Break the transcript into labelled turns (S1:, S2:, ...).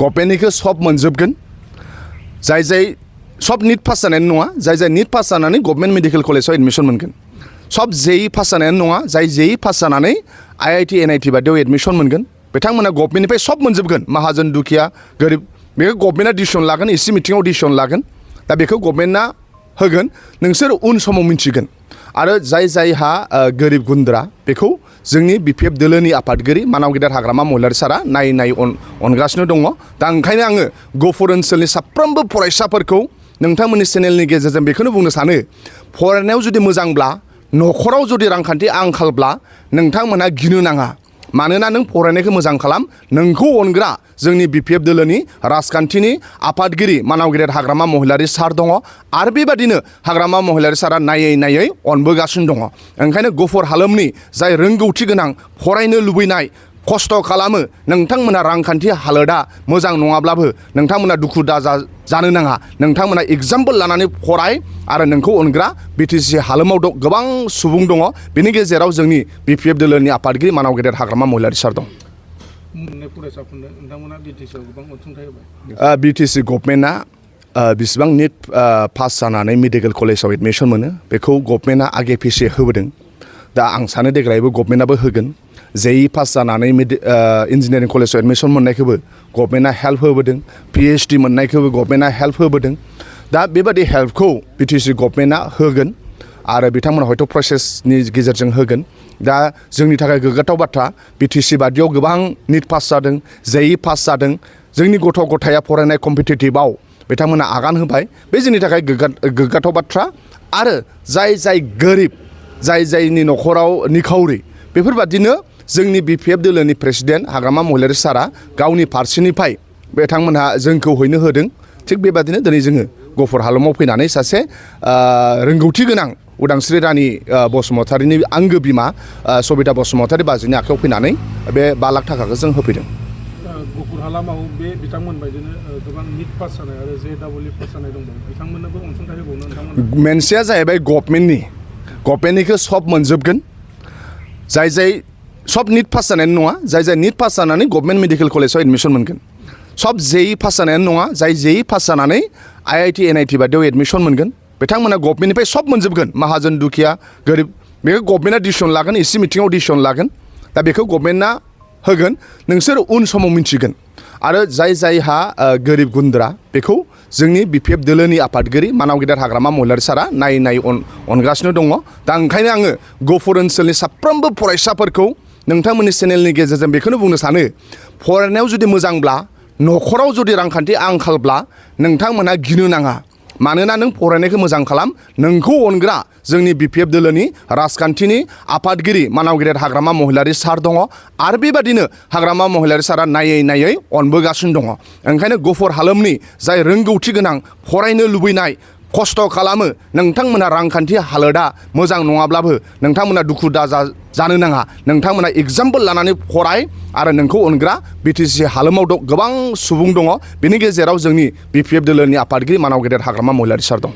S1: गभर्नमेन्टनिखौ सब मोनजोबगोन जाय सब नीट पास जानायानो नङा जाय नीट पास जानानै गभर्नमेन्ट मेडिकेल कलेजाव एडमिशन मोनगोन सब जेई पास जानायानो नङा जाय जेई पास जानानै आईआईटी एनआईटी बादियाव एडमिशन मोनगोन बिथांमोना गभर्नमेन्टनिफ्राय सब मोनजोबगोन माहाजोन दुखिया गोरिब बेखौ गभर्नमेन्टआ डिसिसन लागोन एसे मिटिङाव डिसिसन लागोन दा बेखौ गभर्नमेन्टआ होगोन नोंसोर उन समाव मिन्थिगोन आरो जायहा गोरिब गुन्द्रा बेखौ जोंनि बिपिएफ दोलोनि आफादगिरि मानाव गेदेर हाग्रामा महिलारि सारा नायै अनगासिनो दङ दा ओंखायनो आङो गहपुर ओनसोलनि साफ्रोमबो फरायसाफोरखौ नोंथांमोननि चेनेलनि गेजेरजों बेखौनो बुंनो सानो फरायनायाव जुदि मोजांब्ला न'खराव जुदि रांखान्थि आंखालब्ला नोंथांमोनहा गिनो नाङा मानोना नों फरायनायखौ मोजां खालाम नोंखौ अनग्रा जोंनि बिपिएफ दोलोनि राजखान्थिनि आफादगिरि मानाव गेदेर हाग्रामा महिलारि सार दङ आरो बेबादिनो हाग्रामा महिलारि सारा नायै अनबोगासिनो दङ ओंखायनो गहपुर हालामनि जाय रोंगौथि गोनां फरायनो लुबैनाय खस्थ' खालामो नोंथांमोना रांखान्थि हालोदा मोजां नङाब्लाबो नोंथांमोना दुखु दाजा जानो नाङा नोंथांमोना एग्जाम्पोल लानानै फराय आरो नोंखौ अनग्रा बिटिसि हालामाव गोबां सुबुं दङ बेनि गेजेराव जोंनि बिपिएफ दोलोनि आफादगिरि मानाव गेदेर हाग्रामा महिलारि सार दं बिटिसि गभर्नमेन्टआ बिसिबां नीट पास जानानै मेडिकेल कलेजाव एडमिशन मोनो बेखौ गभर्नमेन्टआ आगे फिसे होबोदों दा आं सानो देग्लायबो गभर्नमेन्टआबो होगोन जेई पास जानानै इन्जिनियारिं कलेजाव एडमिशन मोननायखौबो गभर्नमेन्टआ हेल्प होबोदों पिएइचडि मोननायखौबो गभर्नमेन्टआ हेल्प होबोदों दा बेबादि हेल्पखौ बिटिसि गभर्नमेन्टआ होगोन आरो बिथांमोना हयथ' प्रसेसनि गेजेरजों होगोन दा जोंनि थाखाय गोग्गाथाव बाथ्रा बिटिसि बादियाव गोबां नीट पास जादों जेई पास जादों जोंनि गथ' गथाया फरायनाय कम्पिटिटिभआव बिथांमोना आगान होबाय बे जोंनि थाखाय गोग्गाथाव बाथ्रा आरो जाय गोरिब जायनि न'खराव निखावरि बेफोरबादिनो जोंनि बिपिएफ दोलोनि प्रेसिडेन्ट हाग्रामा महिलारि सारा गावनि फारसेनिफ्राय बिथांमोनहा जोंखौ हैनो होदों थिग बेबादिनो दिनै जोङो गहपुर हालामाव फैनानै सासे रोंगौथि गोनां उदांस्रि रानि बसुमतारिनि आंगो बिमा सबिता बसुमतारि बाजैनि आखायाव फैनानै बे 5 लाख थाखाखौ जों होफैदों
S2: गहपुर हालामाव बे बिथांमोन बायदिनो गोबां नीट पास जानाय आरो जेईई पास जानाय दंबावो बिथांमोननोबो अनसुंथाइ होबावनो नोंथांमोन
S1: मोनसेया जाहैबाय गभर्नमेन्टनिखौ सब मोनजोबगोन जाय सब नीट पास जानायानो नङा जाय नीट पास जानानै गभर्नमेन्ट मेडिकेल कलेजाव एडमिशन मोनगोन सब जेई पास जानायानो नङा जाय जेई पास जानानै आईआईटी एनआईटी बादियाव एडमिशन मोनगोन बिथांमोना गभर्नमेन्टनिफ्राय सब मोनजोबगोन माहाजोन दुखिया गोरिब बेखौ गभर्नमेन्टआ डिसिसन लागोन एसे मिटिङाव डिसिसन लागोन दा बेखौ गभर्नमेन्टआ होगोन नोंसोर उन समाव मिन्थिगोन आरो जायहा गोरिब गुन्द्रा बेखौ जोंनि बिपिएफ दोलोनि आफादगिरि मानाव गेदेर हाग्रामा महिलारि सारा नायै अनगासिनो दङ दा ओंखायनो आङो गहपुर ओनसोलनि साफ्रोमबो फरायसाफोरखौ नोंथांमोननि चेनेलनि गेजेरजों बेखौनो बुंनो सानो फरायनायाव जुदि मोजांब्ला न'खराव जुदि रांखान्थि आंखालब्ला नोंथांमोनहा गिनो नाङा मानोना नों फरायनायखौ मोजां खालाम नोंखौ अनग्रा जोंनि बिपिएफ दोलोनि राजखान्थिनि आफादगिरि मानाव गेदेर हाग्रामा महिलारि सार दङ आरो बेबादिनो हाग्रामा महिलारि सारा नायै अनबोगासिनो दङ ओंखायनो गहपुर हालामनि जाय रोंगौथि गोनां फरायनो लुबैनाय खस्थ' खालामो नोंथांमोना रांखान्थि हालोदा मोजां नङाब्लाबो नोंथांमोना दुखु दाजा जानो नाङा नोंथांमोना एग्जाम्पोल लानानै फराय आरो नोंखौ अनग्रा बिटिसि हालामाव गोबां सुबुं दङ बेनि गेजेराव जोंनि बिपिएफ दोलोनि आफादगिरि मानाव गेदेर हाग्रामा महिलारि सार दं